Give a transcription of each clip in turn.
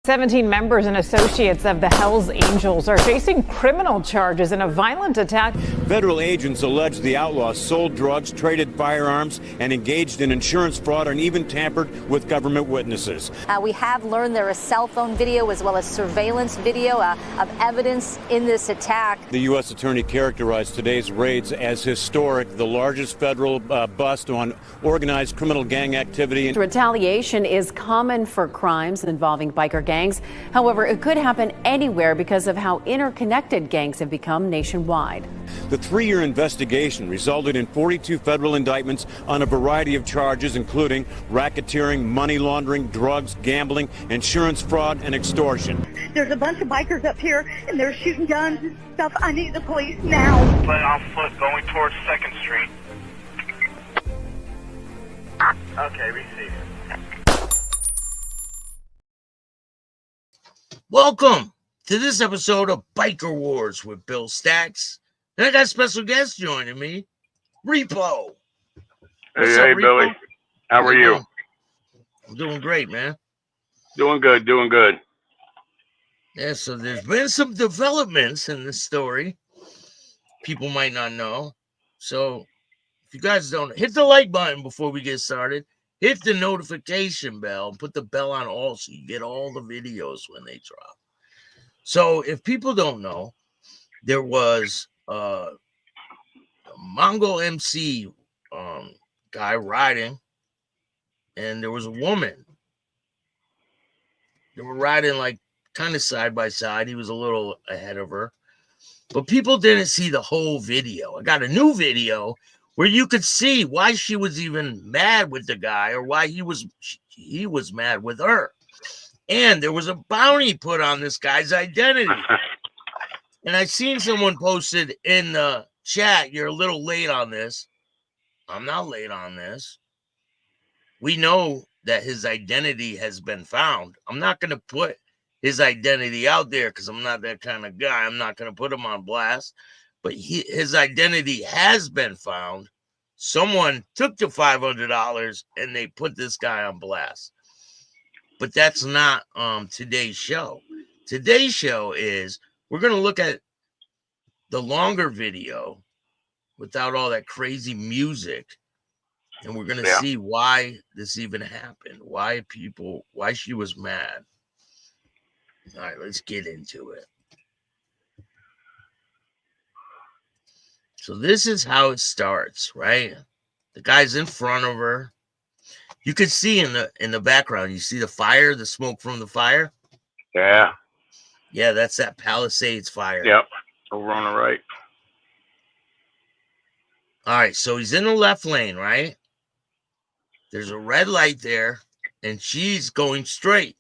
17 members and associates of the Hells Angels are facing criminal charges in a violent attack. Federal agents allege the outlaws sold drugs, traded firearms, and engaged in insurance fraud and even tampered with government witnesses. We have learned there is cell phone video as well as surveillance video of evidence in this attack. The U.S. Attorney characterized today's raids as historic, the largest federal bust on organized criminal gang activity. Retaliation is common for crimes involving biker gangs. However, it could happen anywhere because of how interconnected gangs have become nationwide. The 3-year investigation resulted in 42 federal indictments on a variety of charges, including racketeering, money laundering, drugs, gambling, insurance fraud, and extortion. There's a bunch of bikers up here, and they're shooting guns and stuff. I need the police now. Play on foot going towards 2nd Street. Okay, receive. Welcome to this episode of Biker Wars with Bill Stacks. And I got a special guest joining me, Repo. Hey, Billy. How are you? I'm doing great, man. Doing good, doing good. Yeah, so there's been some developments in this story people might not know. So if you guys don't, hit the like button before we get started. Hit the notification bell and put the bell on all so you get all the videos when they drop. So if people don't know, there was a Mongo MC guy riding, and there was a woman. They were riding like kind of side by side. He was a little ahead of her, but people didn't see the whole video. I got a new video where you could see why she was even mad with the guy or why he was mad with her. And there was a bounty put on this guy's identity. And I seen someone posted in the chat, you're a little late on this. I'm not late on this. We know that his identity has been found. I'm not going to put his identity out there because I'm not that kind of guy. I'm not going to put him on blast. But his identity has been found. Someone took the $500 and they put this guy on blast. But that's not today's show. Today's show is we're going to look at the longer video without all that crazy music. And we're going to see why this even happened. Why she was mad. All right, let's get into it. So this is how it starts, right? The guy's in front of her. You can see in the background, you see the fire, the smoke from the fire. Yeah. Yeah, that's that Palisades fire. Yep. Over on the right. All right, so he's in the left lane, right? There's a red light there, and she's going straight.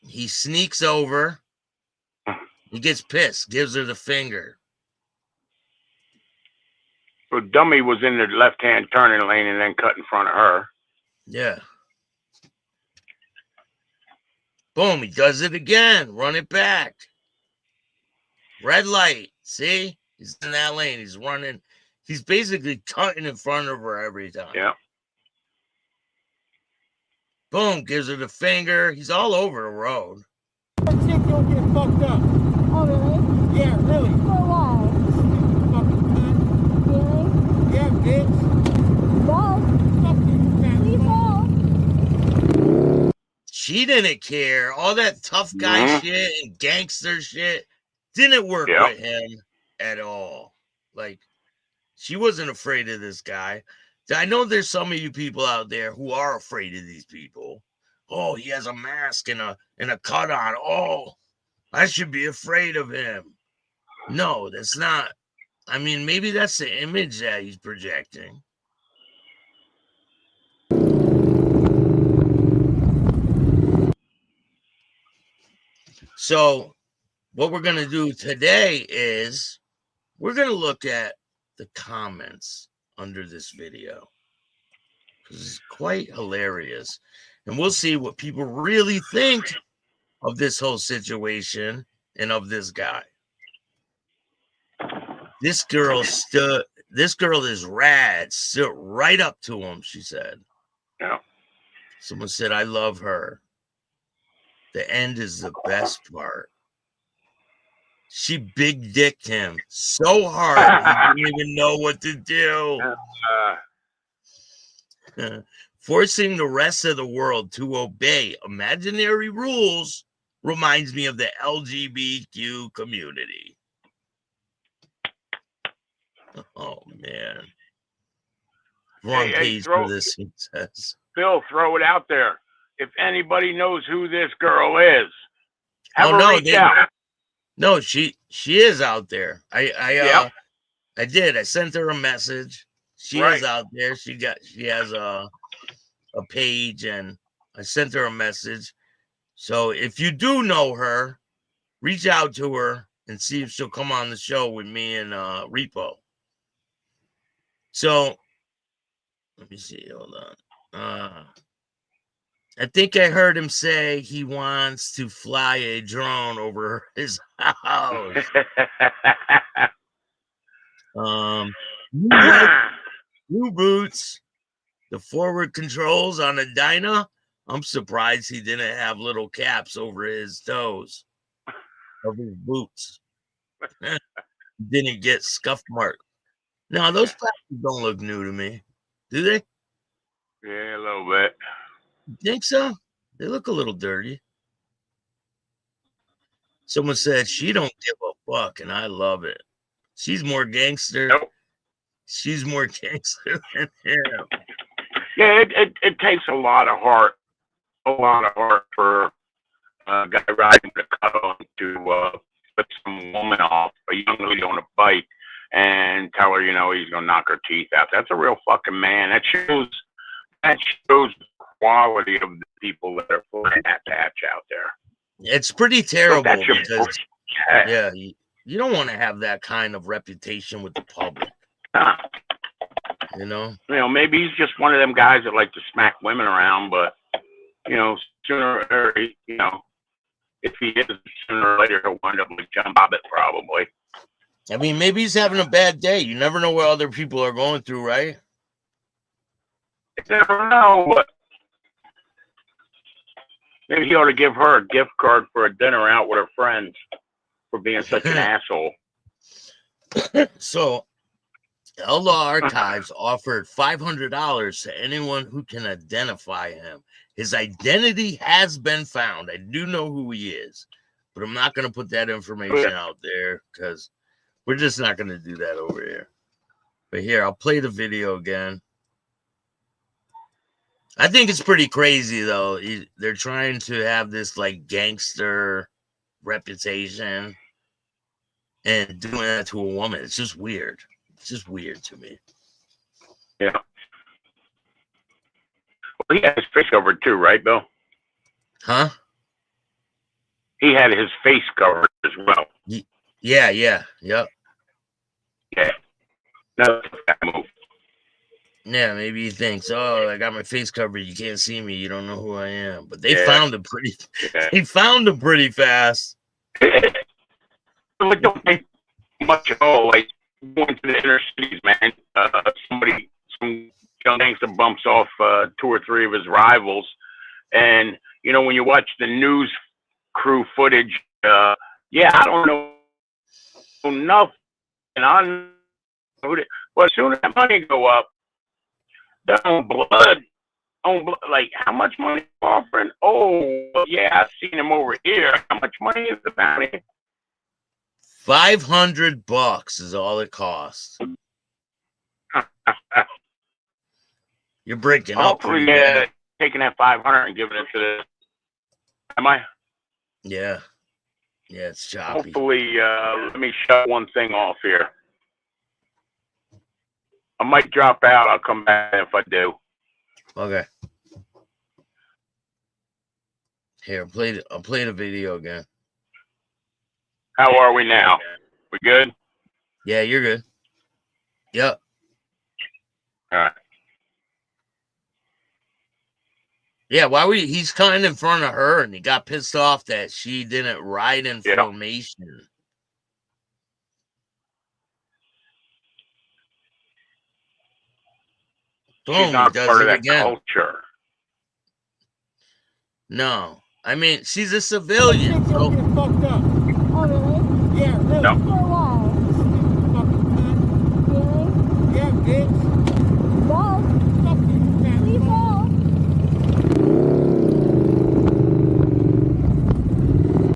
He sneaks over. He gets pissed, gives her the finger. So dummy was in the left-hand turning lane and then cut in front of her. Yeah. Boom, he does it again. Run it back. Red light. See? He's in that lane. He's running. He's basically cutting in front of her every time. Yeah. Boom, gives her the finger. He's all over the road. Chick don't get fucked up. Oh, really? Yeah, really. For what? Fucking cunt. Really? Yeah, bitch. Well, Fuck you, fat fuck. She didn't care. All that tough guy shit and gangster shit didn't work with him at all. Like, she wasn't afraid of this guy. I know there's some of you people out there who are afraid of these people. Oh, he has a mask and a cut on. Oh, I should be afraid of him. No, that's not. I mean, maybe that's the image that he's projecting. So what we're going to do today is we're going to look at the comments under this video because it's quite hilarious. And we'll see what people really think of this whole situation and of this guy. This girl is rad, stood right up to him, she said. Yeah. Someone said, I love her. The end is the best part. She big dicked him so hard he didn't even know what to do. Forcing the rest of the world to obey imaginary rules reminds me of the LGBTQ community. Oh, man. Wrong page for this, he says. Phil, throw it out there. If anybody knows who this girl is, have her reach out. No, she is out there. I did. I sent her a message. She is out there. She has a page, and I sent her a message. So if you do know her, reach out to her and see if she'll come on the show with me and Repo. So let me see. Hold on. I think I heard him say he wants to fly a drone over his house. New boots, the forward controls on a Dyna. I'm surprised he didn't have little caps over his toes of his boots. Didn't get scuff marks. Now, those plastics don't look new to me. Do they? Yeah, a little bit. You think so? They look a little dirty. Someone said she don't give a fuck, and I love it. She's more gangster. Nope. She's more gangster than him. Yeah, it takes a lot of heart for a guy riding with a cut on to put some woman off, a young lady on a bike, and tell her, he's gonna knock her teeth out. That's a real fucking man. That shows the quality of the people that are putting that patch out there. It's pretty terrible because you don't want to have that kind of reputation with the public. Maybe he's just one of them guys that like to smack women around, but sooner or if he is, sooner or later he'll wind up like John Bobbitt probably. I mean, maybe he's having a bad day. You never know what other people are going through, right? You never know, but maybe he ought to give her a gift card for a dinner out with her friends for being such an asshole. So, Outlaw Archives offered $500 to anyone who can identify him. His identity has been found. I do know who he is, but I'm not going to put that information out there because we're just not going to do that over here. But here, I'll play the video again. I think it's pretty crazy, though. They're trying to have this, like, gangster reputation and doing that to a woman. It's just weird. It's just weird to me. Yeah. Well, he had his face covered, too, right, Bill? Huh? He had his face covered as well. Yeah. Yep. Yeah. No, that move. Yeah, maybe he thinks, oh, I got my face covered. You can't see me. You don't know who I am. But they found him pretty. They found him pretty fast. It don't take much at all. Like going to the inner cities, man. Some young gangster bumps off 2 or 3 of his rivals, and when you watch the news crew footage, I don't know enough, and I know it. But as soon as that money go up. On blood, like how much money offering? Oh, yeah, I've seen him over here. How much money is the bounty? $500 is all it costs. You're breaking up. Hopefully, taking that 500 and giving it to the. Am I? Yeah, it's choppy. Hopefully, let me shut one thing off here. I might drop out. I'll come back if I do. Okay. Here, I'll play the video again. How are we now? We good? Yeah, you're good. Yep. All right. Yeah, he's coming in front of her and he got pissed off that she didn't ride in formation. Boom, She's not he does part it of that again. culture. No. I mean, she's a civilian. Chick don't So get fucked up. Oh, really? Yeah, really. No. For why? Fucking cunt. Really? Yeah, bitch. Well, Fuck you, fat please fuck. will.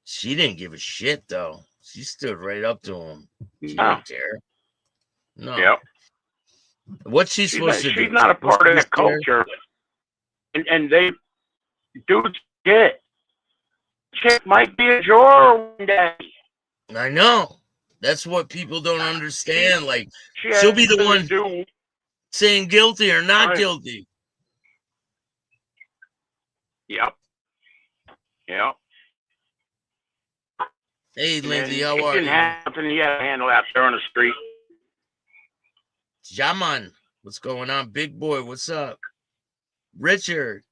she didn't give a shit, though. She stood right up to him. She No. didn't care. No. Yep. What's she supposed to do? She's not a part of that culture. And they dudes get. Chick might be a juror one day. I know. That's what people don't understand. Like, She she'll be the has one to do. saying guilty or not Right. guilty. Yep. Yep. Hey, Lindsay, And how it are didn't you? have something he had to handle out there on the street. Jaman, what's going on? Big boy, what's up? Richard,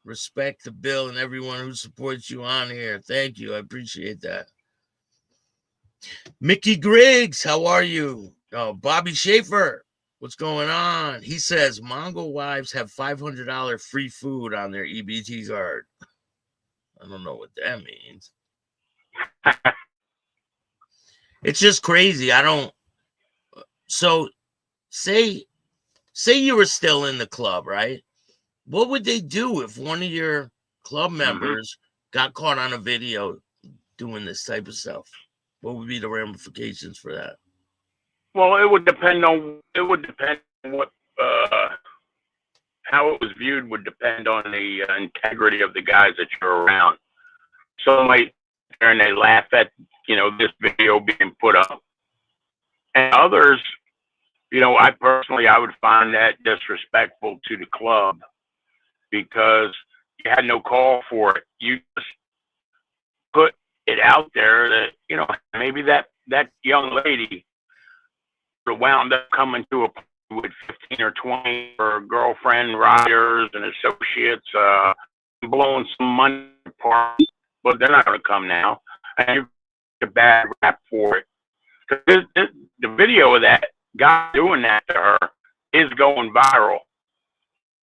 respect the bill and everyone who supports you on here. Thank you. I appreciate that. Mickey Griggs, how are you? Oh, Bobby Schaefer, what's going on? He says Mongol wives have $500 free food on their EBT card. I don't know what that means. It's just crazy. I don't. So say you were still in the club, right? What would they do if one of your club members got caught on a video doing this type of stuff? What would be the ramifications for that? Well, it would depend on what how it was viewed would depend on the integrity of the guys that you're around. Some might and they laugh at this video being put up, and others, I personally would find that disrespectful to the club because you had no call for it. You just put it out there that maybe that young lady wound up coming to a party with 15 or 20 or girlfriend riders and associates blowing some money apart, but they're not going to come now, and you get a bad rap for it. The video of that guy doing that to her is going viral.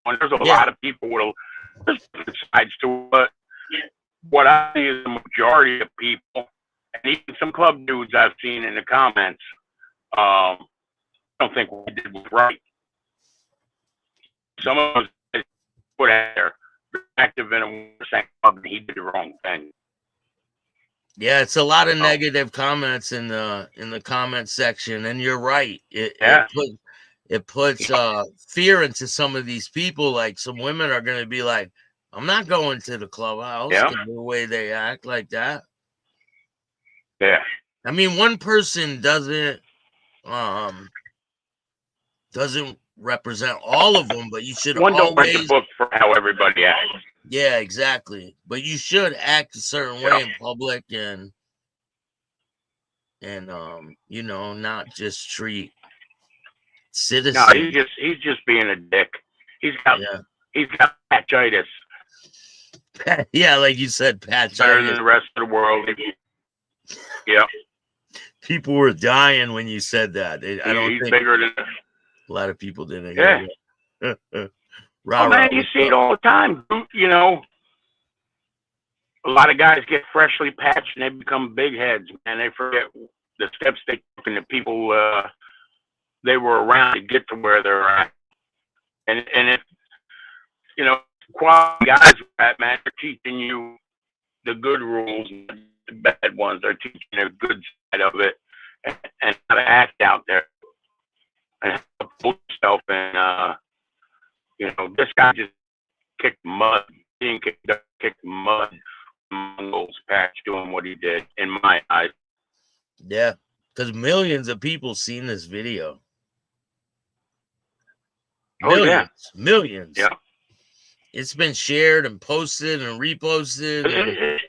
And there's a lot of people with different sides to it, but what I see is the majority of people, and even some club dudes I've seen in the comments, don't think what he did was right. Some of us put out there active in a saying he did the wrong thing. Yeah, it's a lot of negative comments in the comment section, and you're right. It puts fear into some of these people. Like some women are going to be like, "I'm not going to the clubhouse." Yeah. The way they act like that. Yeah. I mean, one person doesn't represent all of them, but you should One don't write the always. book for how everybody acts. Yeah, exactly. But you should act a certain way in public and not just treat citizens. No, he's just being a dick. He's got patchitis. Yeah, like you said, patchitis. Better than the rest of the world. Yeah. People were dying when you said that. I don't He's think bigger than a lot of people didn't. Yeah. Hear that. Oh, man, you see it all the time. A lot of guys get freshly patched and they become big heads, and they forget the steps they took and the people they were around to get to where they're at. And if quality guys are at, man, they're teaching you the good rules, and the bad ones. They're teaching you the good side of it and how to act out there and how to pull yourself. And this guy just kicked mud. He didn't kick mud. Mongols patch doing what he did, in my eyes. Yeah, because millions of people seen this video. Millions. Yeah. It's been shared and posted and reposted.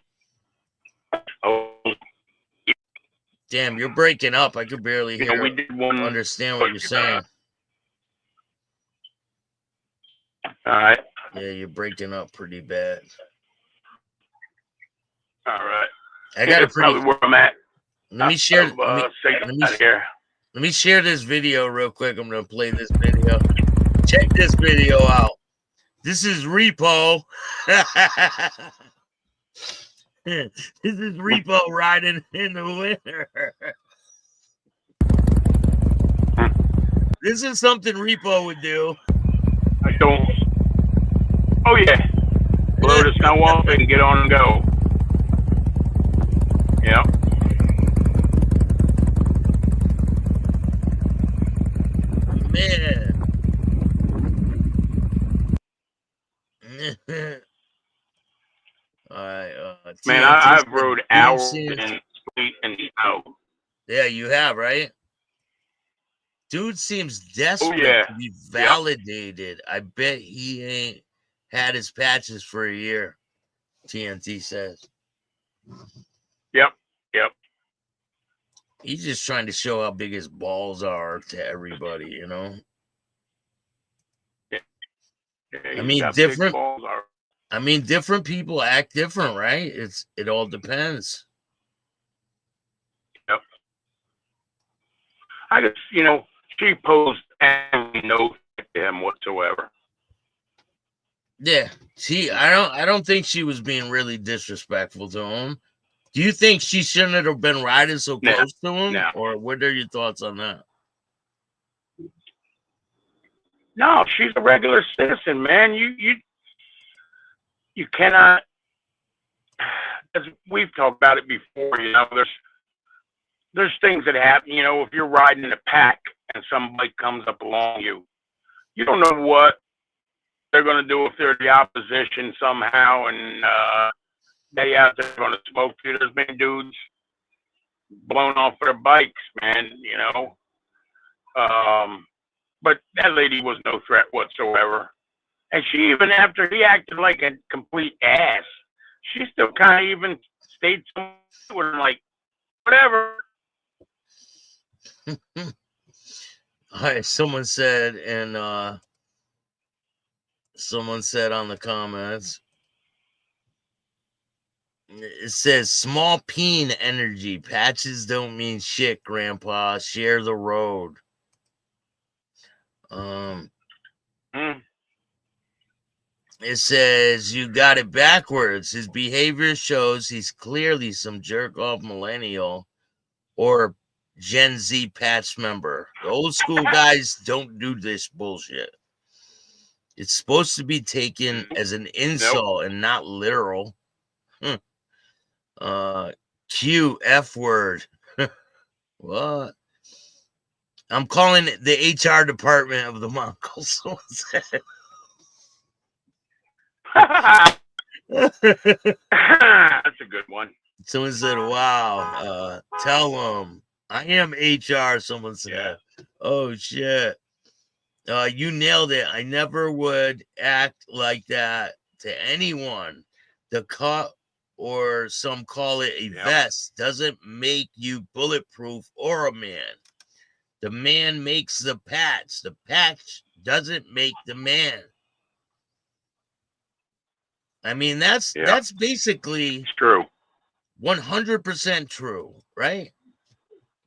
Damn, you're breaking up. I could barely hear. We did one. Understand what you're saying. All right. Yeah, you're breaking up pretty bad. All right. I got That's probably where I'm at. Let me share. Let me share this video real quick. I'm gonna play this video. Check this video out. This is Repo. This is Repo riding in the winter. This is something Repo would do. I don't. Oh yeah, blow the snow off and get on and go. Yep. Man. All right. Man, I've rode hours in sleet and snow. Yeah, you have, right? Dude seems desperate to be validated. I bet he ain't had his patches for a year, TNT says. Yep. He's just trying to show how big his balls are to everybody, you know? Yeah, I mean, different people act different, right? It all depends. Yep. I just, she posed and no to him whatsoever. Yeah. I don't think she was being really disrespectful to him. Do you think she shouldn't have been riding so close to him? No. Or what are your thoughts on that? No, she's a regular citizen, man. You cannot, as we've talked about it before, there's things that happen, if you're riding in a pack and somebody comes up along you, you don't know what they're going to do if they're the opposition somehow, and they out there going to smoke you. There's been dudes blown off their bikes, man, but that lady was no threat whatsoever. And she, even after he acted like a complete ass, she still kind of even stayed with him, like, whatever. All right, someone said on the comments, it says small peen energy. Patches don't mean shit, Grandpa. Share the road. It says you got it backwards. His behavior shows he's clearly some jerk off millennial or Gen Z patch member. The old school guys don't do this bullshit. It's supposed to be taken as an insult and not literal. Q F word. What? I'm calling it the HR department of the Mongols. That's a good one. Someone said, wow, tell them I am HR. Someone said, oh shit. You nailed it. I never would act like that to anyone. The cut, or some call it a vest, doesn't make you bulletproof or a man. The man makes the patch. The patch doesn't make the man. I mean, that's basically true. 100% true, right?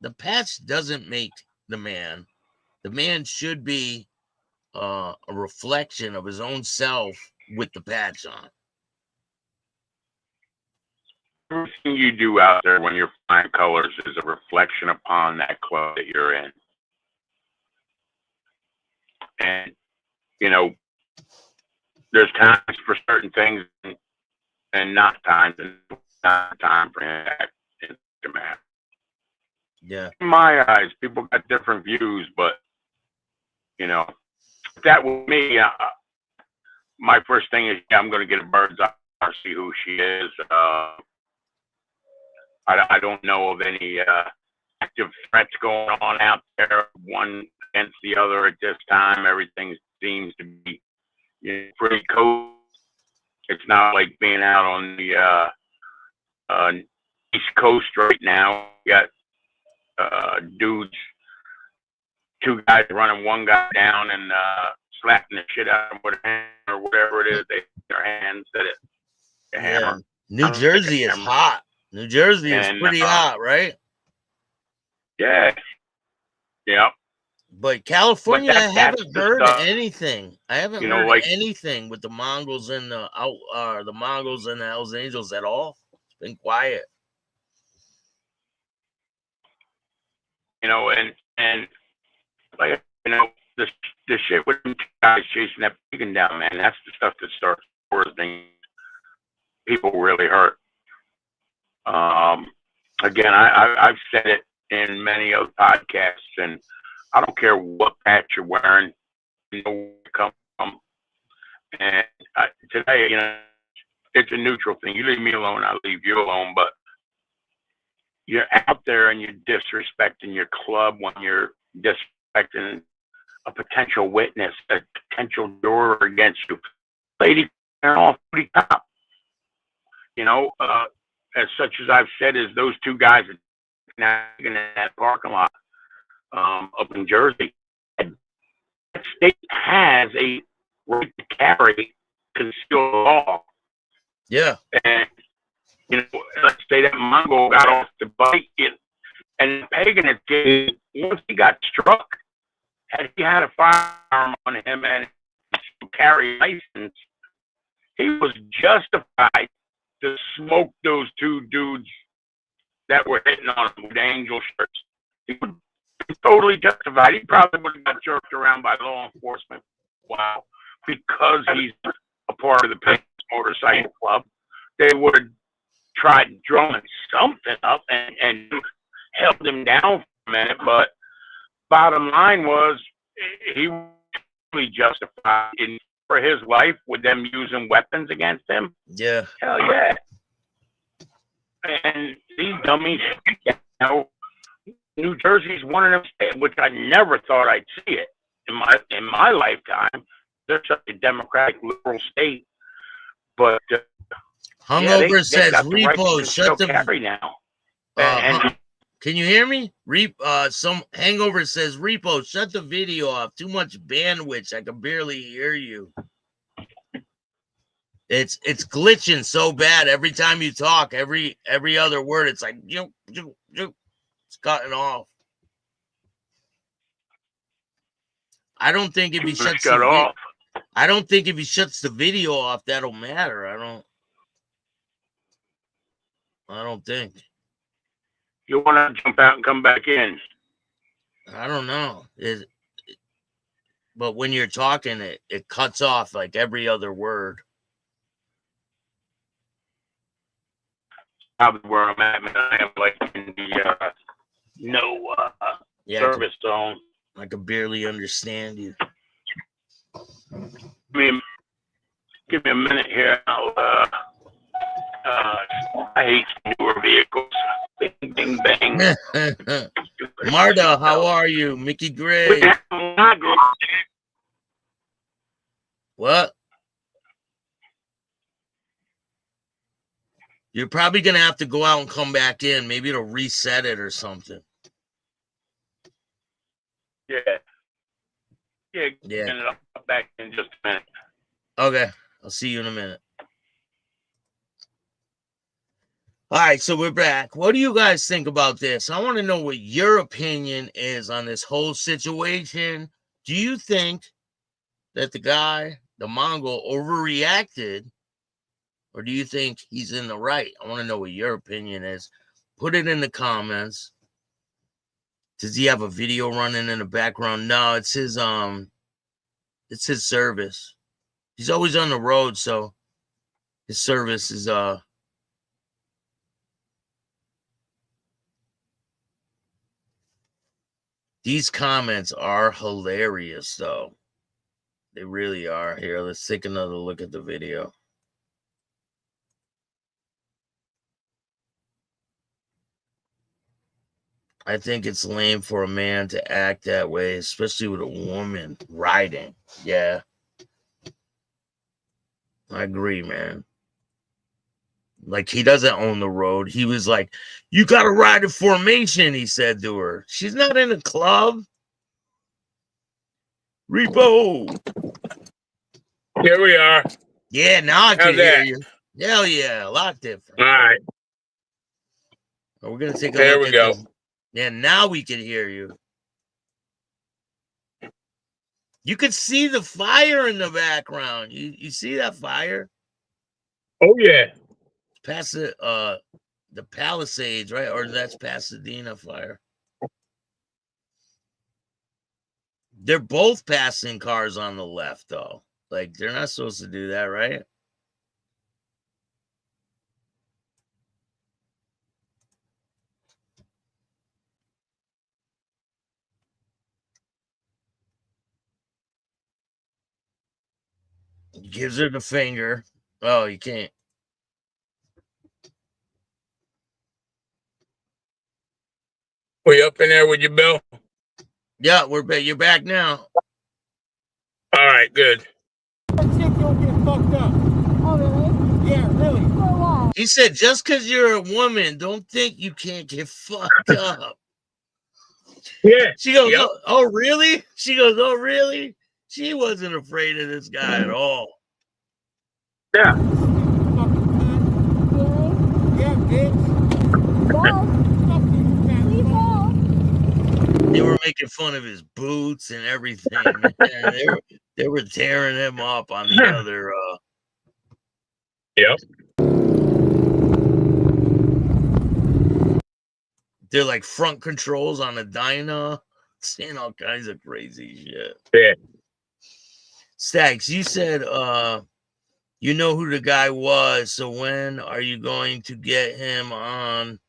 The patch doesn't make the man. The man should be a reflection of his own self with the patch on. Everything you do out there when you're flying colors is a reflection upon that club that you're in. And, there's times for certain things and not times, and not time for impact to matter. Yeah. In my eyes, people got different views, but, that was me. My first thing is, I'm going to get a bird's eye to see who she is. I don't know of any active threats going on out there, one against the other at this time. Everything seems to be pretty cool. It's not like being out on the East Coast right now. You got dudes, two guys running one guy down and slapping the shit out of him with a hammer or whatever it is. They their hands at it. The hammer. New Jersey is hot. New Jersey is pretty hot, right? Yeah. Yep. But California, But I haven't that's the heard stuff, anything. I haven't you know, heard like, anything with the Mongols and the Mongols and the Hells Angels at all. It's been quiet. you know, and like, you know, the shit with them guys chasing that Pagan down, man, that's the stuff that starts wars things people really hurt. Again, I've said it in many other podcasts, and I don't care what patch you're wearing, you know where you come from. And today, you know, it's a neutral thing. You leave me alone, I leave you alone. But you're out there and you're disrespecting your club when you're disrespecting a potential witness, a potential juror against you. Lady, they're all pretty top. You know, as such as I've said, is those two guys now in that parking lot up in Jersey. And that state has a right to carry concealed law. Yeah. And, you know, let's say that Mongol got off the bike and Pagan had said, once he got struck, had he had a firearm on him and carry license, he was justified to smoke those two dudes that were hitting on him with angel shirts. He would be totally justified. He probably would have got jerked around by law enforcement. Wow. Because he's a part of the Pagan Motorcycle Club, they would have tried drumming something up and held him down for a minute. But bottom line was, he was really justified for his life with them using weapons against him. Yeah. Hell yeah. And these dummies, you know, New Jersey's one of them states, which I never thought I'd see it in my lifetime. They're such a democratic liberal state, but Hungover says repo. Right Shut the carry now. Can you hear me? Some Hangover says repo. Shut the video off. Too much bandwidth. I can barely hear you. It's glitching so bad every time you talk. Every other word, it's like it's cutting off. I don't think if he shuts I don't think if he shuts the video off, that'll matter. I don't think. You want to jump out and come back in? I don't know. But when you're talking, it cuts off like every other word. Probably where I'm at, man. I am like in the service zone. I can barely understand you. Give me a minute here. I hate newer vehicles. Bing, bing, bang. Marta, how are you? Mickey Gray. What? You're probably going to have to go out and come back in. Maybe it'll reset it or something. Yeah. I'll back in just a minute. Okay. I'll see you in a minute. All right, so we're back. What do you guys think about this? I want to know what your opinion is on this whole situation. Do you think that the guy, the Mongol, overreacted? Or do you think he's in the right? I want to know what your opinion is. Put it in the comments. Does he have a video running in the background? No, it's his service. He's always on the road, so his service is These comments are hilarious, though. They really are. Here, let's take another look at the video. I think it's lame for a man to act that way, especially with a woman riding. Yeah. I agree, man. Like, he doesn't own the road. He was like, you got to ride a formation, he said to her. She's not in a club. Repo. Here we are. Yeah, now I can How's hear that? you. Hell yeah, a lot different. All right. We're going to take a There look we at go. this. Yeah, now we can hear you. You could see the fire in the background. You see that fire? Oh yeah. Past the Palisades, right? Or that's Pasadena fire. They're both passing cars on the left, though. Like, they're not supposed to do that, right? Gives her the finger. Oh, you can't. We up in there with you, Bill? Yeah, you're back now. All right, good. That chick don't get fucked up. Oh, really? Yeah, really. For a while. He said, just because you're a woman, don't think you can't get fucked up. Yeah. She goes, Yep. oh, really? She goes, oh, really? She wasn't afraid of this guy at all. Yeah. Fucking cunt. Really? Yeah, bitch. Well, Fuck you, fat we fuck. fall. They were making fun of his boots and everything. Man. They were tearing him up on the other. Yep. They're like front controls on a Dyna, saying all kinds of crazy shit. Yeah. Stags, you said you know who the guy was, so when are you going to get him on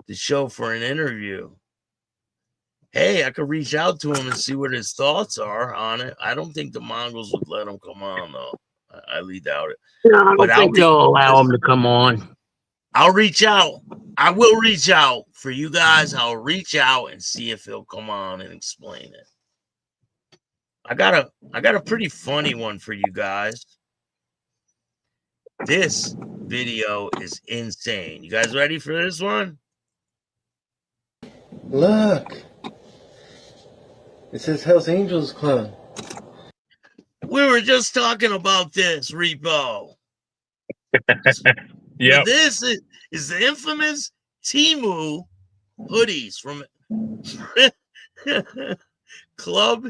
the show for an interview? Hey, I could reach out to him and see what his thoughts are on it. I don't think the Mongols would let him come on, though. I highly doubt it. No, I But don't think they'll allow him to come on. I'll reach out. I will reach out for you guys. I'll reach out and see if he'll come on and explain it. I got a pretty funny one for you guys. This video is insane. You guys ready for this one? Look. It says Hells Angels Club. We were just talking about this, Repo. Yep. This is the infamous Temu hoodies from Club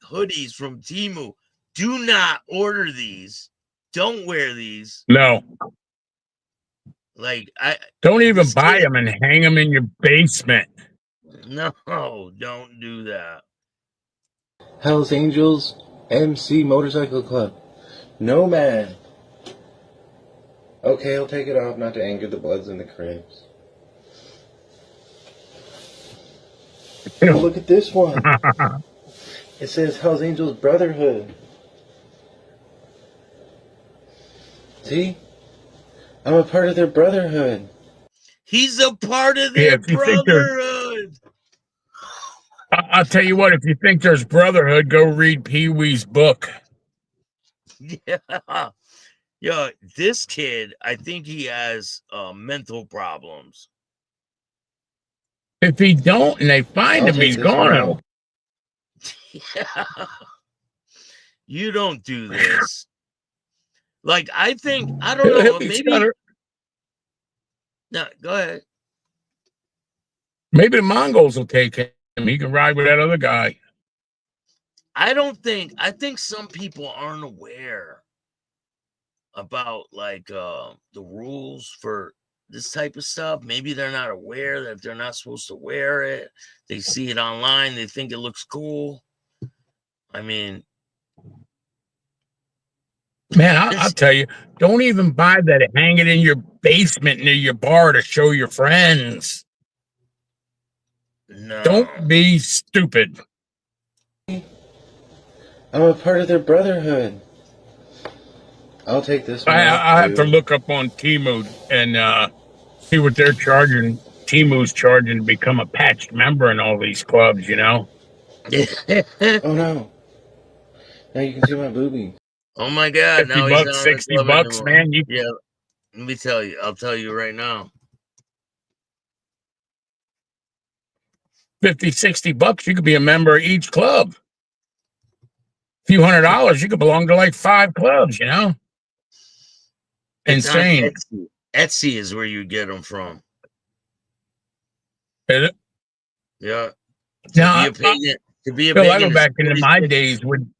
hoodies from Temu. Do not order these. Don't wear these. No. Like Don't even buy them and hang them in your basement. No, don't do that. Hells Angels MC Motorcycle Club. Nomad. Okay, I'll take it off not to anger the Bloods and the Crips. Oh, look at this one. It says Hells Angels Brotherhood. See? I'm a part of their brotherhood. He's a part of their brotherhood. I'll tell you what, if you think there's brotherhood, go read Pee-wee's book. Yeah. Yo, this kid, I think he has mental problems. If he don't and they find him, he's gonna. Yeah. You don't do this. Like, I think, I don't know, maybe. No, go ahead. Maybe the Mongols will take him. He can ride with that other guy. I think some people aren't aware about like the rules for this type of stuff. Maybe they're not aware that they're not supposed to wear it. They see it online, they think it looks cool. I mean, man, I'll tell you, don't even buy that and hang it in your basement near your bar to show your friends. No. Don't be stupid. I'm a part of their brotherhood. I'll take this one. I have to look up on Temu and see what they're charging. Temu's charging to become a patched member in all these clubs, you know? Oh, no. Now you can see my boobies. Oh, my God. 50 now bucks, he's on 60 the club bucks, anymore. man. Yeah. Let me tell you. I'll tell you right now. 50, 60 bucks, you could be a member of each club. A few $100, you could belong to like 5 clubs, you know? It's on Insane. Etsy. Etsy is where you get them from. Is it? Yeah. Now, To Could be a Phil, I bacon know is back into my days when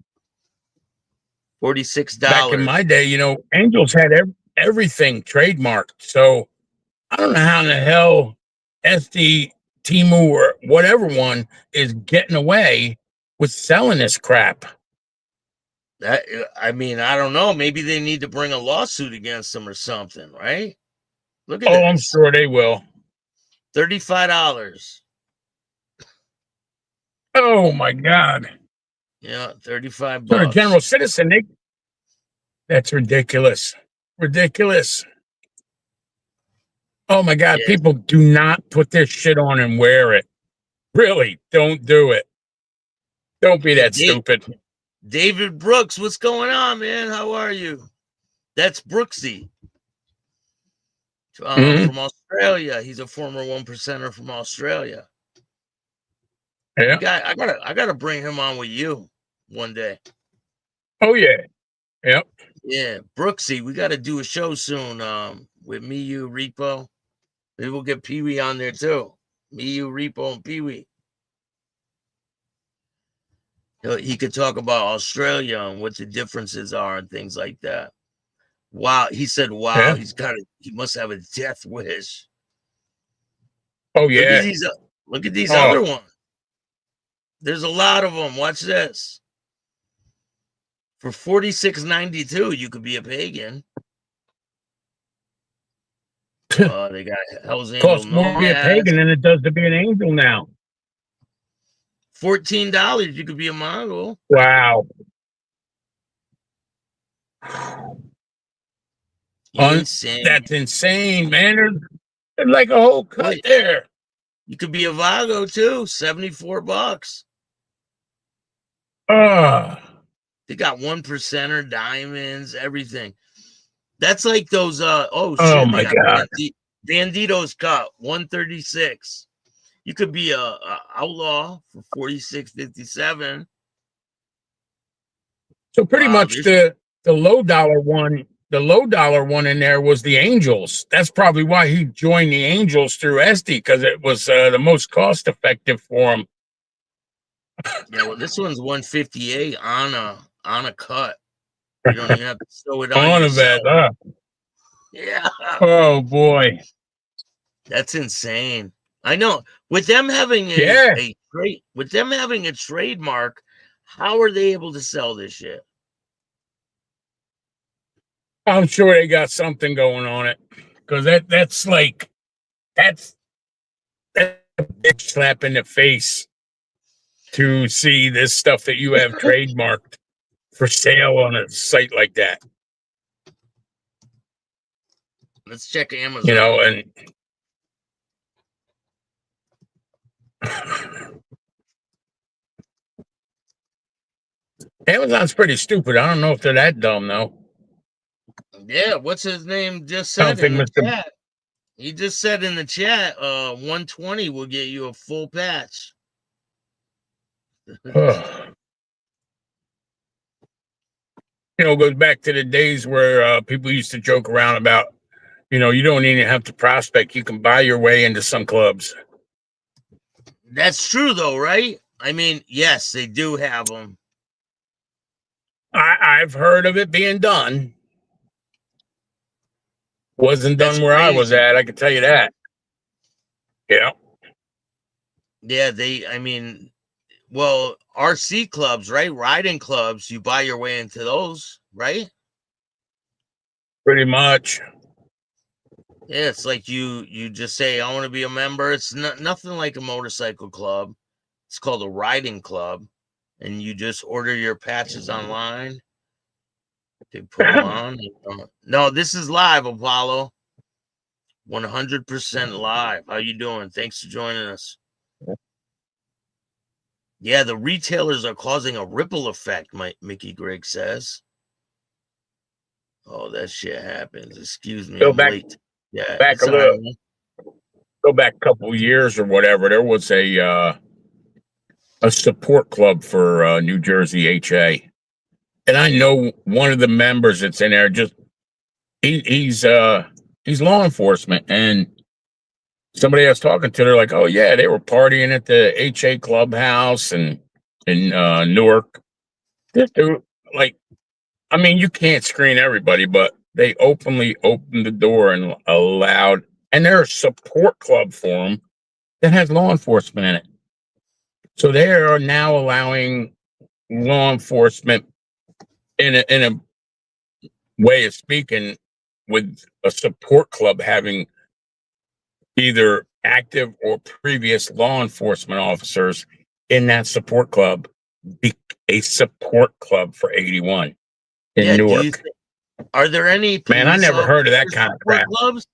$46. back in my day, you know, Angels had everything trademarked. So I don't know how in the hell SD, Timu, or whatever one is getting away with selling this crap. That I mean, I don't know. Maybe they need to bring a lawsuit against them or something, right? Look at Oh, I'm this. sure they will. $35. Oh my God. Yeah, 35 So the bucks. general citizen, that's ridiculous. Ridiculous. Oh my God. Yeah. People do not put this shit on and wear it. Really, don't do it. Don't be that stupid. David Brooks, what's going on, man? How are you? That's Brooksy from Australia. He's a former 1%er from Australia. Yeah. I gotta bring him on with you one day. Oh yeah. Yep. Yeah, Brooksy, we got to do a show soon. With me, you, Repo. Maybe we'll get Pee Wee on there too. Me, you, Repo, and Pee Wee. He could talk about Australia and what the differences are and things like that. Wow, he said, "Wow, Yeah. he must have a death wish." Oh yeah. Look at these other ones. There's a lot of them. Watch this. For $46.92, you could be a pagan. They got Hell's Angel. Costs more to be a pagan than it does to be an angel now. $14, you could be a Mongol. Wow. Insane. That's insane, man. There's like a whole cut there. You could be a Vago too. $74. They got 1%er, diamonds, everything. That's like those. Oh my God. Bandito's Cup, $136. You could be a outlaw for $46.57. So pretty much the low dollar one, in there was the Angels. That's probably why he joined the Angels through SD, because it was the most cost effective for him. Yeah, well, this one's $158 on a cut. You don't even have to sew it on. On a vet, Yeah. Oh boy, that's insane. I know. With them having a trademark, how are they able to sell this shit? I'm sure they got something going on it, because that's a big slap in the face to see this stuff that you have trademarked for sale on a site like that. Let's check Amazon. You know, and Amazon's pretty stupid. I don't know if they're that dumb though. Yeah, what's his name just said in the chat? He just said in the chat, 120 will get you a full patch. You know, it goes back to the days where people used to joke around about, you know, you don't even have to prospect. You can buy your way into some clubs. That's true, though, right? I mean, yes, they do have them. I've heard of it being done. Wasn't done where I was at, I can tell you that. Yeah. Yeah, well, RC clubs, right? Riding clubs, you buy your way into those, right? Pretty much. Yeah, it's like you just say, I want to be a member. It's nothing like a motorcycle club. It's called a riding club. And you just order your patches online. They put them on. No, this is live, Apollo. 100% live. How you doing? Thanks for joining us. Yeah, the retailers are causing a ripple effect, Mickey Grigg says. Oh, that shit happens. Excuse me. Go I'm back, late. Yeah, back a little. Go back a couple of years or whatever. There was a support club for New Jersey HA, and I know one of the members that's in there. Just he's law enforcement, and somebody I was talking to, they're like, "Oh yeah, they were partying at the HA clubhouse," and in Newark. This dude, like, I mean, you can't screen everybody, but they openly opened the door and allowed, and there's a support club for them that has law enforcement in it. So they are now allowing law enforcement in a way of speaking, with a support club having either active or previous law enforcement officers in that support club, be a support club for 81 in Newark. Are there any Man, I police never heard of that officers kind of support crap. clubs?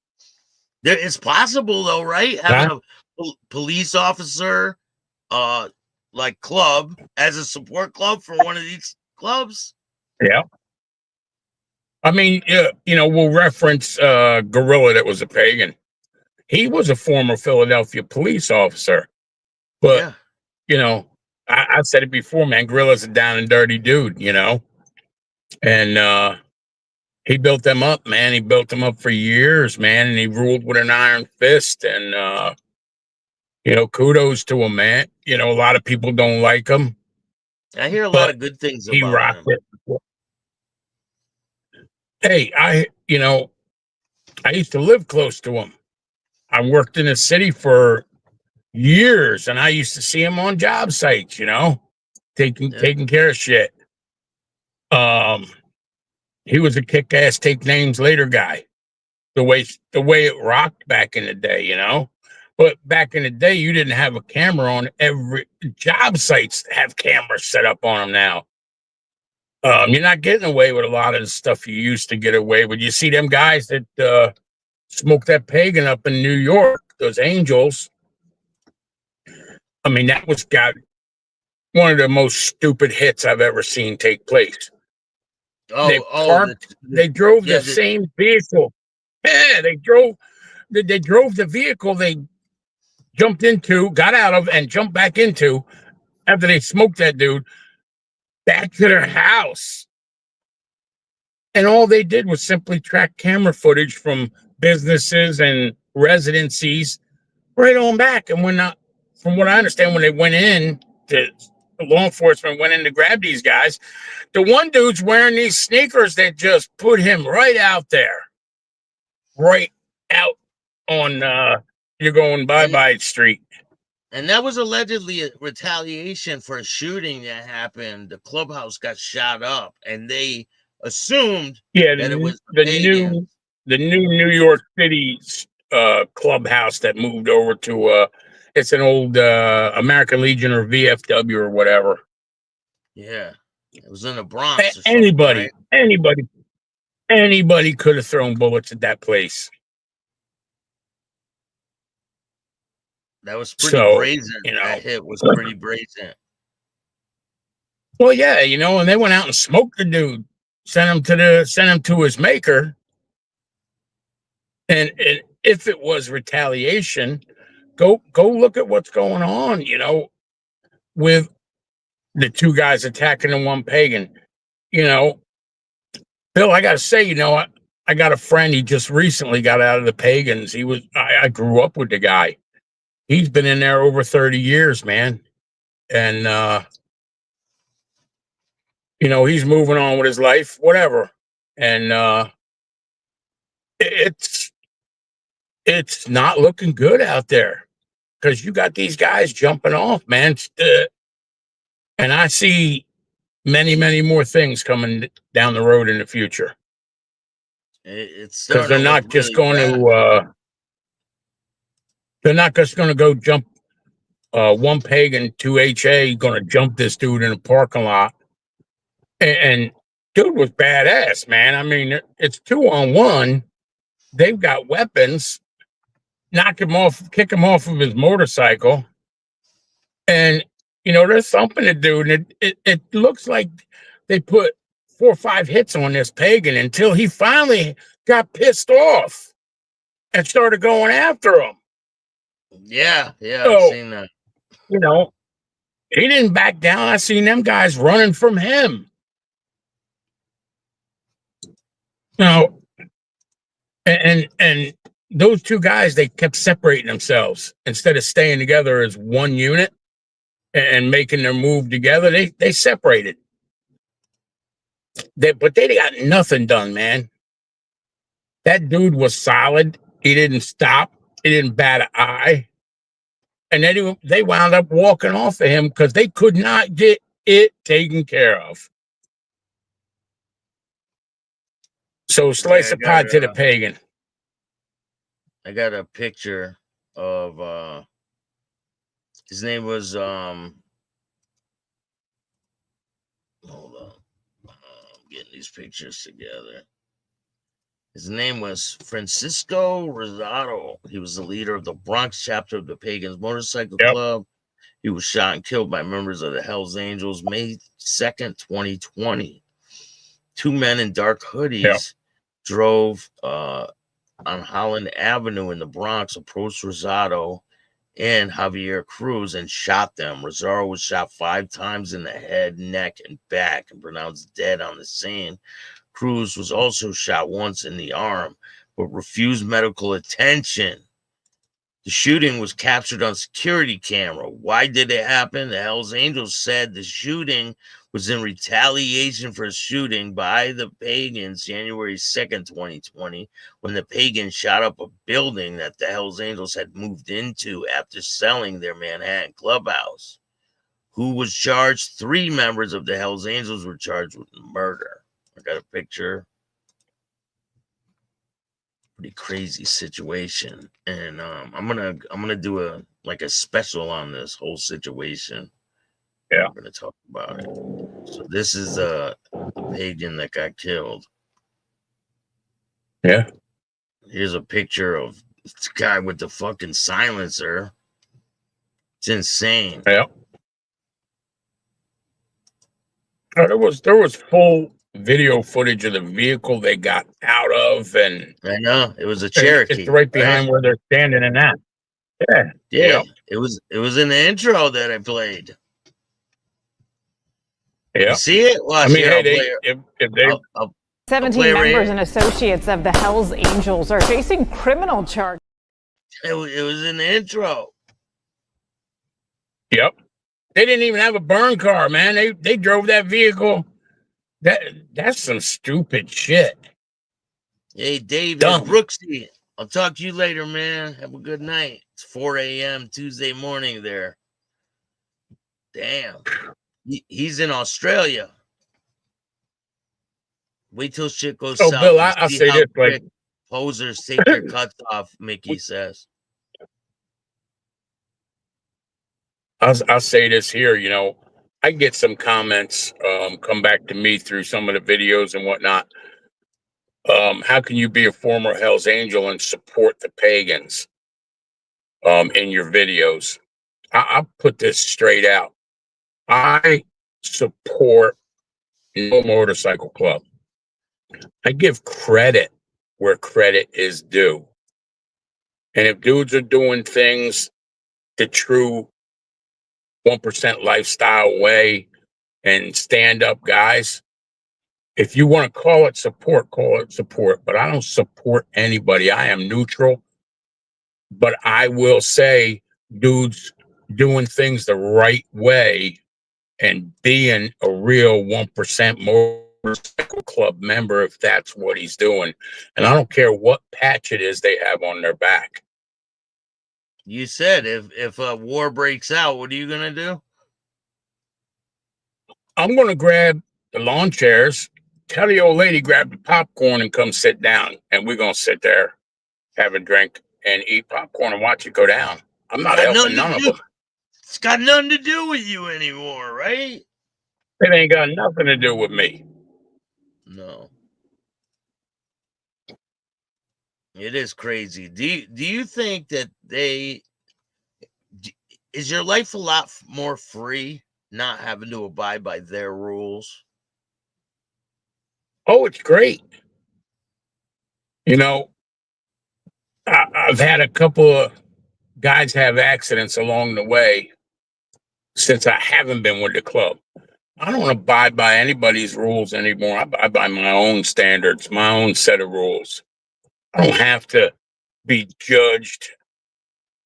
It's possible though, right? Having a police officer like club as a support club for one of these clubs. Yeah. I mean, you know, we'll reference Gorilla that was a pagan. He was a former Philadelphia police officer. But, Yeah. you know, I've said it before, man, Gorilla's a down and dirty dude, you know? And he built them up, man. He built them up for years, man, and he ruled with an iron fist. And, you know, kudos to him, man. You know, a lot of people don't like him. I hear a lot of good things He about rocked him. it. Hey, you know, I used to live close to him. I worked in the city for years, and I used to see him on job sites, you know, taking care of shit. He was a kick-ass take names later guy. The way it rocked back in the day, you know. But back in the day, you didn't have a camera on every job sites. Have cameras set up on them now. You're not getting away with a lot of the stuff you used to get away with. You see them guys that smoked that pagan up in New York, those Angels. I mean, that was got one of the most stupid hits I've ever seen take place. They drove the same vehicle. Yeah, they drove the vehicle they jumped into, got out of, and jumped back into after they smoked that dude back to their house. And all they did was simply track camera footage from businesses and residencies right on back. And from what I understand, when they went in, the law enforcement went in to grab these guys, the one dude's wearing these sneakers that just put him right out there. Right out on you're going bye Street. And that was allegedly a retaliation for a shooting that happened. The clubhouse got shot up, and they assumed that it was the new New York City clubhouse that moved over to it's an old American Legion or VFW or whatever. Yeah, it was in the Bronx. Anybody could have thrown bullets at that place. That was pretty brazen. You know, that hit was pretty brazen. Well, yeah, you know, and they went out and smoked the dude, sent him to his maker. And if it was retaliation, go look at what's going on, you know, with the two guys attacking the one pagan. You know, Bill, I gotta say, you know, I got a friend. He just recently got out of the pagans. I grew up with the guy. He's been in there over 30 years, man. And, you know, he's moving on with his life, whatever. And it's not looking good out there because you got these guys jumping off, man. And I see many, many more things coming down the road in the future. It's because they're not just going to they're not just going to go jump one pagan, two HA, going to jump this dude in a parking lot. And dude was badass, man. I mean, it's 2-on-1. They've got weapons. Knock him off, kick him off of his motorcycle. And, you know, they're thumping the dude. And it looks like they put 4 or 5 hits on this pagan until he finally got pissed off and started going after him. Yeah, So, I've seen that. You know, he didn't back down. I seen them guys running from him. Now, and those two guys, they kept separating themselves instead of staying together as one unit. and making their move together, they separated. But they got nothing done, man. That dude was solid. He didn't stop. He didn't bat an eye. And then they wound up walking off of him because they could not get it taken care of. So slice a pie to the pagan. I got a picture of his name was hold on. I'm getting these pictures together. His name was Francisco Rosado. He was the leader of the Bronx chapter of the Pagans Motorcycle Club. He was shot and killed by members of the Hells Angels May 2nd, 2020. Two men in dark hoodies drove on Holland Avenue in the Bronx, approached Rosado and Javier Cruz and shot them. Rosado was shot 5 times in the head, neck, and back and pronounced dead on the scene. Cruz was also shot once in the arm, but refused medical attention. The shooting was captured on security camera. Why did it happen? The Hells Angels said the shooting was in retaliation for a shooting by the Pagans January 2nd, 2020, when the Pagans shot up a building that the Hells Angels had moved into after selling their Manhattan clubhouse. Who was charged? 3 members of the Hells Angels were charged with murder. I got a picture. Pretty crazy situation, and I'm gonna do a special on this whole situation. Yeah, I'm gonna talk about it. So this is the pagan that got killed. Yeah. Here's a picture of this guy with the fucking silencer. It's insane. Yeah. There was full video footage of the vehicle they got out of, and I know it was a Cherokee. It's right behind where they're standing in that. Yeah. Yeah. It was in the intro that I played. Yeah. You see it? Watch, I mean, here, if they 17 members and associates of the Hells Angels are facing criminal charges. It was in the intro. Yep. They didn't even have a burn car, man. They drove that vehicle. That's some stupid shit. Hey, David Dumb. Brooksy, I'll talk to you later, man. Have a good night. It's 4 a.m. Tuesday morning there. Damn. He's in Australia. Wait till shit goes south. Bill, I'll say this, like, posers take their cuts off, Mickey says. I'll say this here, I get some comments come back to me through some of the videos and whatnot. How can you be a former Hells Angel and support the pagans in your videos? I'll put this straight out. I support No Motorcycle Club. I give credit where credit is due. And if dudes are doing things the true 1% lifestyle way and stand up guys, if you want to call it support, but I don't support anybody. I am neutral, but I will say dudes doing things the right way and being a real 1% Motorcycle Club member, if that's what he's doing. And I don't care what patch it is they have on their back. You said if a war breaks out, what are you gonna do? I'm gonna grab the lawn chairs, tell the old lady grab the popcorn and come sit down, and we're gonna sit there, have a drink, and eat popcorn and watch it go down. I'm not helping none of them. It's got nothing to do with you anymore, right? It ain't got nothing to do with me. No. It is crazy. Do you think that is your life a lot more free not having to abide by their rules? Oh, it's great. I've had a couple of guys have accidents along the way since I haven't been with the club. I don't abide by anybody's rules anymore. I abide by my own standards, my own set of rules. I don't have to be judged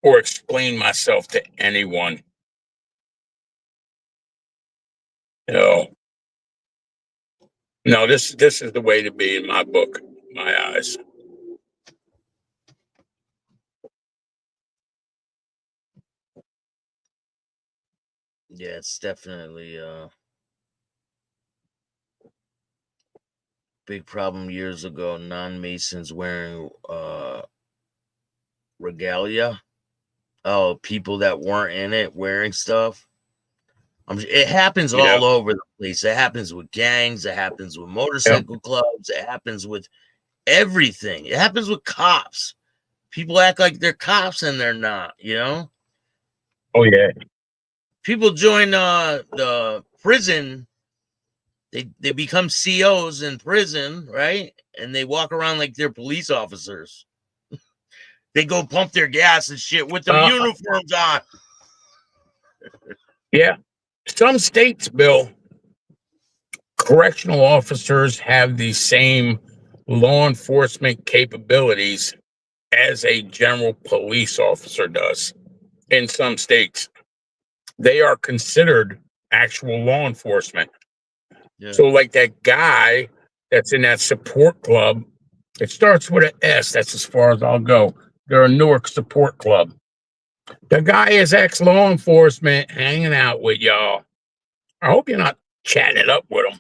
or explain myself to anyone. No, no, this is the way to be in my book, my eyes. Yeah, it's definitely big problem years ago. Non-Masons wearing regalia. Oh, people that weren't in it wearing stuff. It happens all over the place. It happens with gangs. It happens with motorcycle clubs. It happens with everything. It happens with cops. People act like they're cops and they're not, you know? Oh, yeah. People join the prison. They become COs in prison, right? And they walk around like they're police officers. They go pump their gas and shit with their uniforms on. Yeah. Some states, Bill, correctional officers have the same law enforcement capabilities as a general police officer does. In some states, they are considered actual law enforcement. Yeah. So like that guy that's in that support club, it starts with an S. That's as far as I'll go. They're a Newark support club. The guy is ex-law enforcement hanging out with y'all. I hope you're not chatting it up with him.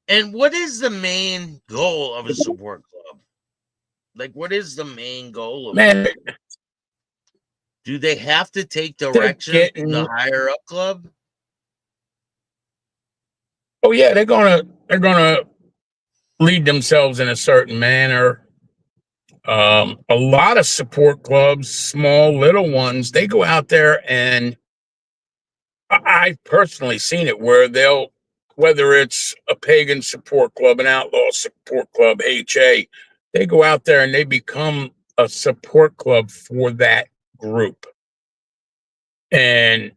And what is the main goal of a support club? Like, what is the main goal of it? Do they have to take direction from the higher up club? Oh yeah, they're gonna lead themselves in a certain manner. A lot of support clubs, small little ones, they go out there, and I've personally seen it where they'll, whether it's a pagan support club, an outlaw support club, HA, they go out there and they become a support club for that group. And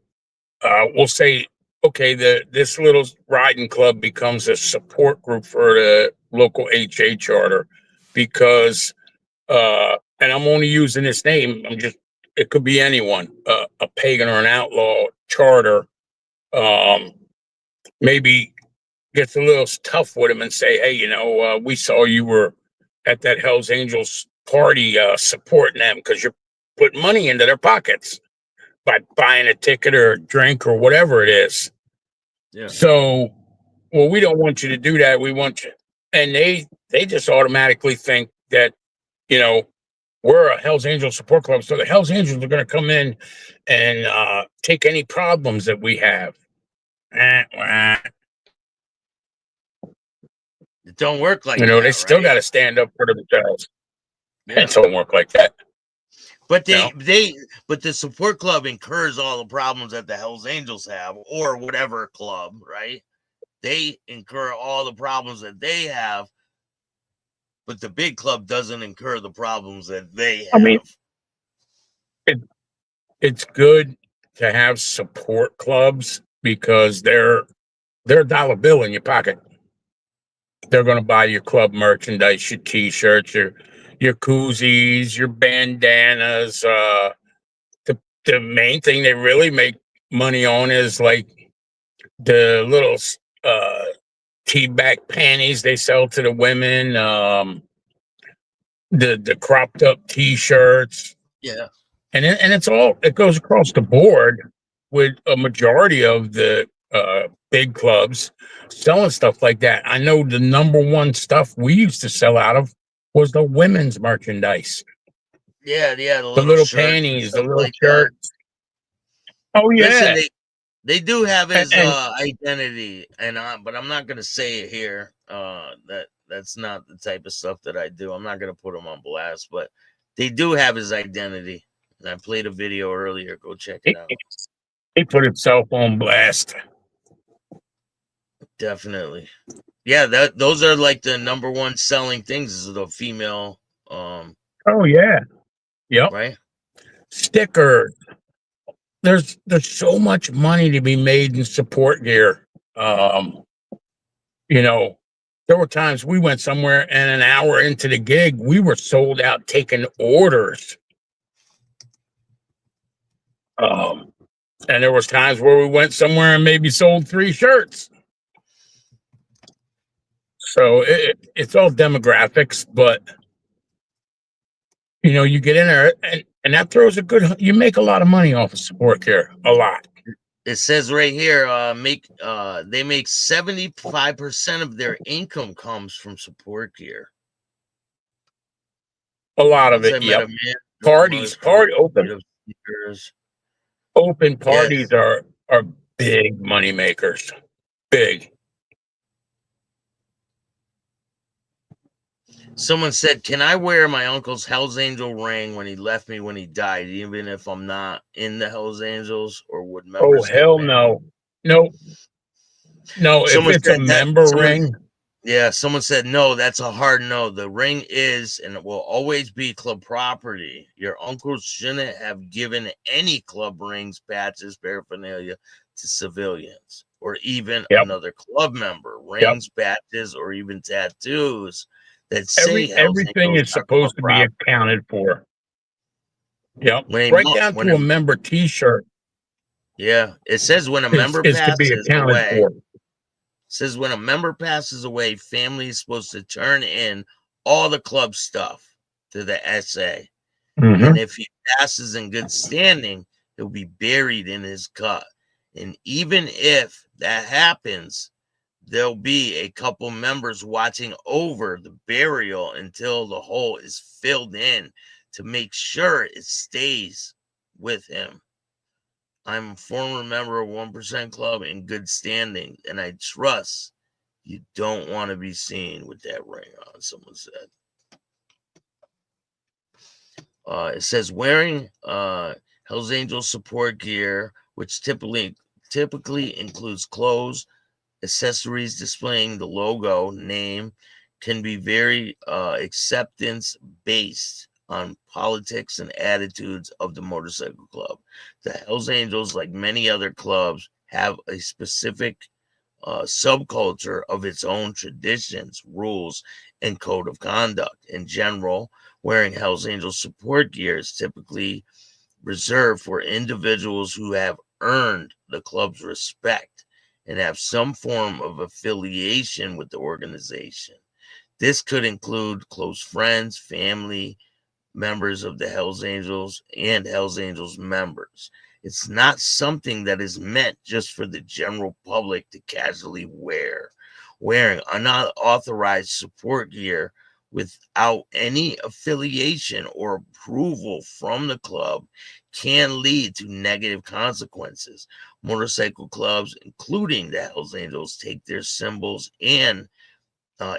we'll say, okay, this little riding club becomes a support group for the local HA charter because, and I'm only using this name, it could be anyone, a pagan or an outlaw charter, maybe gets a little tough with him and say, hey, we saw you were at that Hells Angels party supporting them because you're putting money into their pockets by buying a ticket or a drink or whatever it is. Yeah. So, well, we don't want you to do that. We want you. And they just automatically think that, we're a Hells Angels support club. So the Hells Angels are going to come in and take any problems that we have. It don't work like that. They still got to stand up for themselves. Yeah. It don't work like that. But but the support club incurs all the problems that the Hells Angels have, or whatever club, right? They incur all the problems that they have, but the big club doesn't incur the problems that they have. I mean, it's good to have support clubs because they're a dollar bill in your pocket. They're going to buy your club merchandise, your T-shirts, your koozies, your bandanas. The main thing they really make money on is like the little tea bag panties they sell to the women, the cropped up T-shirts. Yeah, and it goes across the board with a majority of the big clubs selling stuff like that. I know the number one stuff we used to sell out of was the women's merchandise. Yeah, the little panties, the little shirts. Oh yeah. Listen, they do have his identity, but I'm not gonna say it here. That's not the type of stuff that I do. I'm not gonna put him on blast, but they do have his identity. And I played a video earlier. Go check it out. He put himself on blast. Definitely. Yeah, those are like the number one selling things is the female. Oh yeah. Yep. Right. Stickers. There's so much money to be made in support gear. There were times we went somewhere and an hour into the gig, we were sold out taking orders. And there was times where we went somewhere and maybe sold 3 shirts. So it's all demographics, but you know, you get in there and that throws a good, you make a lot of money off of support care, a lot. It says right here, they make 75% of their income comes from support gear. A lot of it, yep. Open parties are big money makers. Big. Someone said, "Can I wear my uncle's Hell's Angel ring when he left me when he died, even if I'm not in the Hell's Angels, or would members?" Oh, hell no. No. No, if it's a member ring. Yeah, someone said, "No, that's a hard no. The ring is and it will always be club property. Your uncle shouldn't have given any club rings, patches, paraphernalia to civilians, or even another club member. Rings, patches, or even tattoos that say everything is supposed to be accounted for." Yep. Right down to a member T-shirt. Yeah, it says when a member passes away. For. Says when a member passes away, family is supposed to turn in all the club stuff to the SA. And if he passes in good standing, he'll be buried in his cut. And even if that happens, there'll be a couple members watching over the burial until the hole is filled in to make sure it stays with him. I'm a former member of 1% Club in good standing, and I trust you don't want to be seen with that ring on, someone said. It says wearing Hell's Angels support gear, which typically includes clothes, accessories displaying the logo name, can be very acceptance-based on politics and attitudes of the motorcycle club. The Hells Angels, like many other clubs, have a specific subculture of its own traditions, rules, and code of conduct. In general, wearing Hells Angels support gear is typically reserved for individuals who have earned the club's respect and have some form of affiliation with the organization. This could include close friends, family, members of the Hells Angels, and Hells Angels members. It's not something that is meant just for the general public to casually wear. Wearing unauthorized support gear without any affiliation or approval from the club can lead to negative consequences. Motorcycle clubs, including the Hells Angels, take their symbols and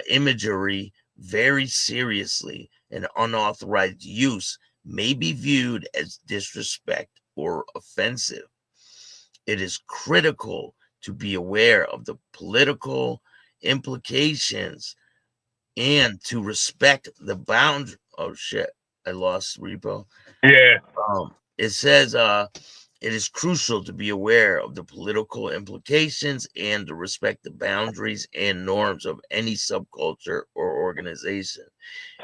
imagery very seriously, and unauthorized use may be viewed as disrespect or offensive. It is critical to be aware of the political implications and to respect the boundary. Oh shit, I lost Repo. Yeah. It says it is crucial to be aware of the political implications and to respect the boundaries and norms of any subculture or organization.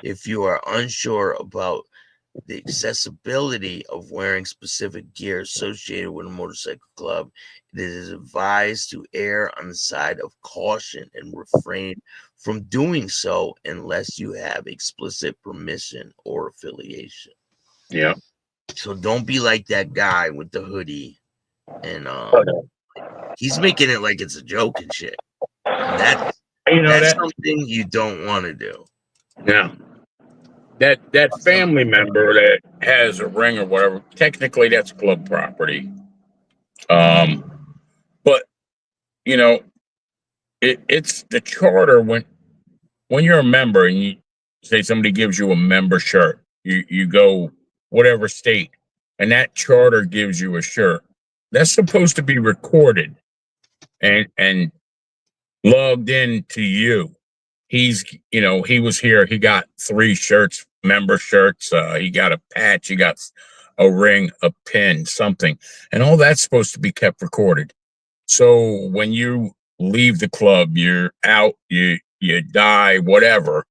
If you are unsure about the accessibility of wearing specific gear associated with a motorcycle club, it is advised to err on the side of caution and refrain from doing so unless you have explicit permission or affiliation. Yeah. So don't be like that guy with the hoodie, and he's making it like it's a joke and shit. That's something you don't want to do. Yeah. That family member that has a ring or whatever, technically that's club property. But you know, it's the charter when you're a member and you say somebody gives you a member shirt, you go whatever state, and that charter gives you a shirt. That's supposed to be recorded and logged in to you. He's, he was here. He got 3 shirts, member shirts. He got a patch. He got a ring, a pin, something, and all that's supposed to be kept recorded. So when you leave the club, you're out, you die, whatever,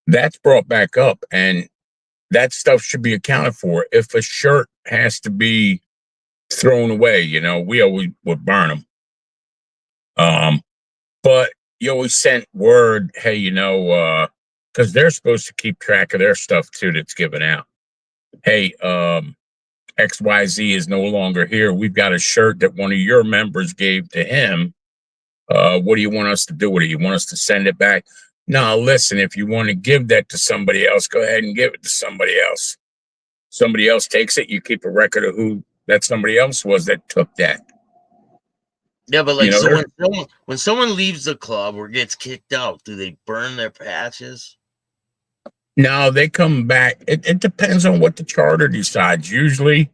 that's brought back up, and that stuff should be accounted for. If a shirt has to be thrown away. You know, we always would burn them. But you always sent word, hey, you know, because they're supposed to keep track of their stuff too that's given out. Hey, XYZ is no longer here. We've got a shirt that one of your members gave to him. What do you want us to do with it? You want us to send it back? No, listen, if you want to give that to somebody else, go ahead and give it to somebody else. Somebody else takes it, you keep a record of who that somebody else was that took that. Yeah, but like, You know, so when someone leaves the club or gets kicked out, do they burn their patches? No, they come back. It depends on what the charter decides. Usually,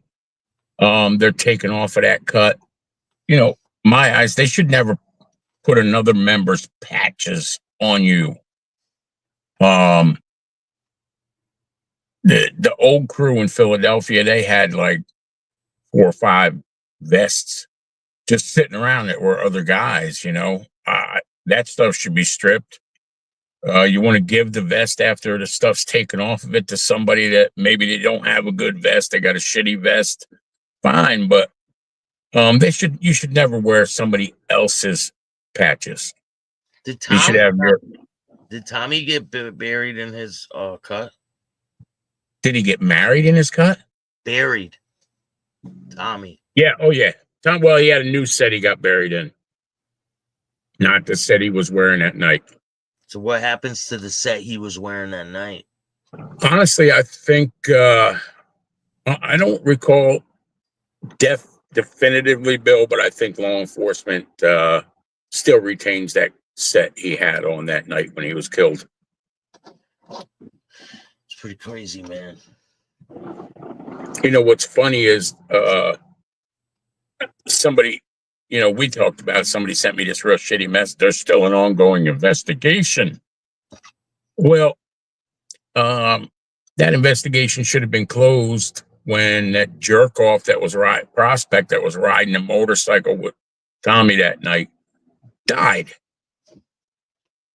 they're taken off of that cut. You know, my eyes, they should never put another member's patches on you. The old crew in Philadelphia, they had like 4 or 5 vests just sitting around that were other guys, you know. That stuff should be stripped. You want to give the vest after the stuff's taken off of it to somebody that maybe they don't have a good vest, they got a shitty vest, fine, but you should never wear somebody else's patches. Did Tommy get buried in his cut? Did he get married in his cut? Buried. Tommy. Yeah, oh yeah. Well, he had a new set he got buried in. Not the set he was wearing that night. So what happens to the set he was wearing that night? Honestly, I think I don't recall definitively, Bill, but I think law enforcement still retains that set he had on that night when he was killed. It's pretty crazy, man. You know, what's funny is somebody, you know, we talked about, somebody sent me this real shitty mess. There's still an ongoing investigation. Well, that investigation should have been closed when that jerk off that was prospect that was riding a motorcycle with Tommy that night died.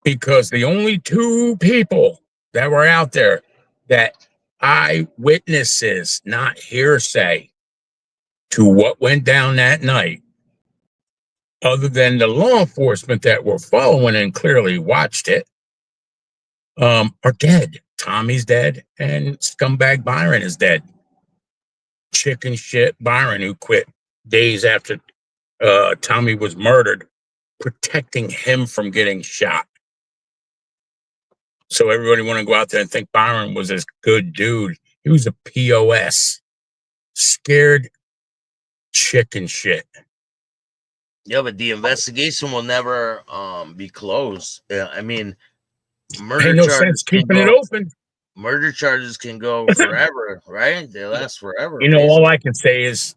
Because the only 2 people that were out there, that eyewitnesses, not hearsay, to what went down that night, other than the law enforcement that were following and clearly watched it, are dead. Tommy's dead, and scumbag Byron is dead. Chicken shit Byron, who quit days after Tommy was murdered, protecting him from getting shot. So everybody want to go out there and think Byron was this good dude. He was a POS. Scared chicken shit. Yeah, but the investigation will never be closed. Yeah, I mean, murder Ain't no charges sense keeping it open. Murder charges can go forever, right? They last forever. You know, all I can say is,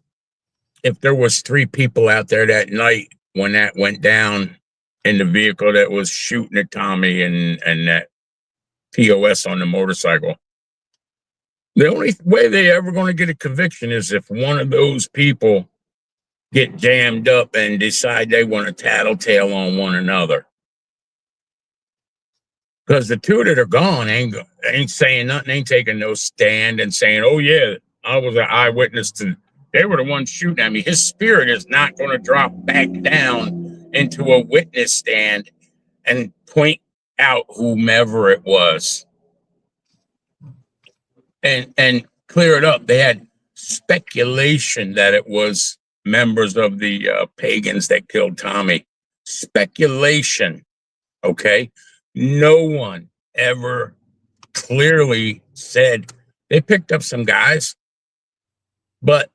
if there was 3 people out there that night when that went down in the vehicle that was shooting at Tommy and that POS on the motorcycle, the only way they ever going to get a conviction is if one of those people get jammed up and decide they want to tattletale on one another. Because the 2 that are gone ain't saying nothing, ain't taking no stand and saying, oh yeah, I was an eyewitness to, they were the ones shooting at me. His spirit is not going to drop back down into a witness stand and point out whomever it was and clear it up. They had speculation that it was members of the pagans that killed Tommy. Speculation. Okay. No one ever clearly said they picked up some guys, but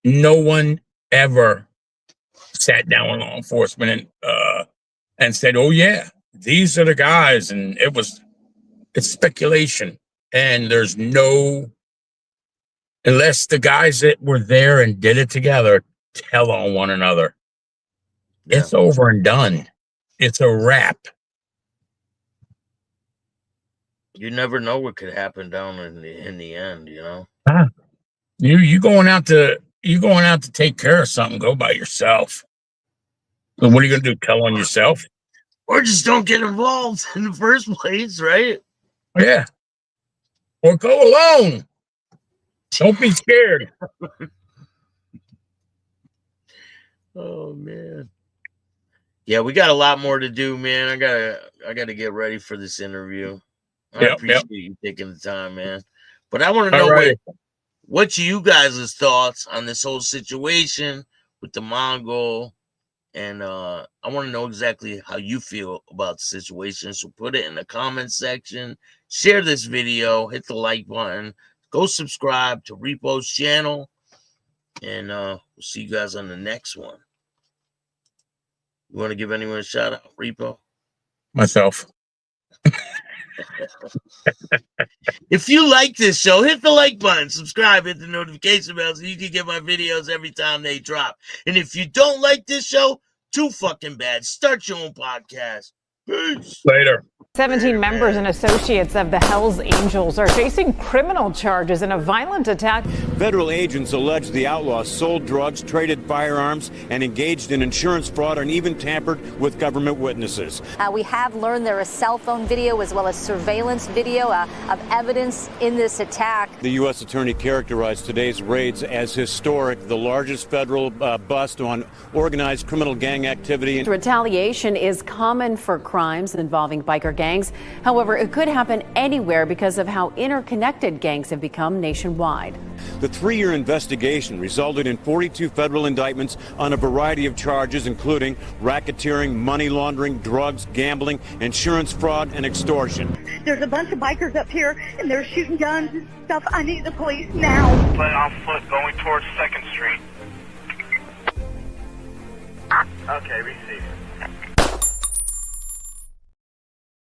no one ever sat down with law enforcement and said, oh yeah, these are the guys. And it's speculation. And there's no, unless the guys that were there and did it together tell on one another, it's over and done. It's a wrap. You never know what could happen down in the end, you know. You going out to take care of something, go by yourself. So what are you gonna do? Tell on yourself? Or just don't get involved in the first place, right? Yeah. Or go alone. Don't be scared. Oh man. Yeah, we got a lot more to do, man. I gotta get ready for this interview. I appreciate you taking the time, man. But I want to know what's you guys' thoughts on this whole situation with the Mongol, and I want to know exactly how you feel about the situation. So put it in the comment section, share this video, hit the like button, go subscribe to Repo's channel, and we'll see you guys on the next one. You want to give anyone a shout out, Repo? Myself. If you like this show, hit the like button, subscribe, hit the notification bell so you can get my videos every time they drop. And if you don't like this show, too fucking bad. Start your own podcast. Peace. Later. 17 members and associates of the Hells Angels are facing criminal charges in a violent attack. Federal agents allege the outlaws sold drugs, traded firearms, and engaged in insurance fraud and even tampered with government witnesses. We have learned there is cell phone video as well as surveillance video of evidence in this attack. The U.S. Attorney characterized today's raids as historic, the largest federal bust on organized criminal gang activity. Retaliation is common for crimes involving biker gangs. However, it could happen anywhere because of how interconnected gangs have become nationwide. The 3-year investigation resulted in 42 federal indictments on a variety of charges, including racketeering, money laundering, drugs, gambling, insurance fraud, and extortion. There's a bunch of bikers up here, and they're shooting guns and stuff. I need the police now. But on foot going towards 2nd Street. Okay, received.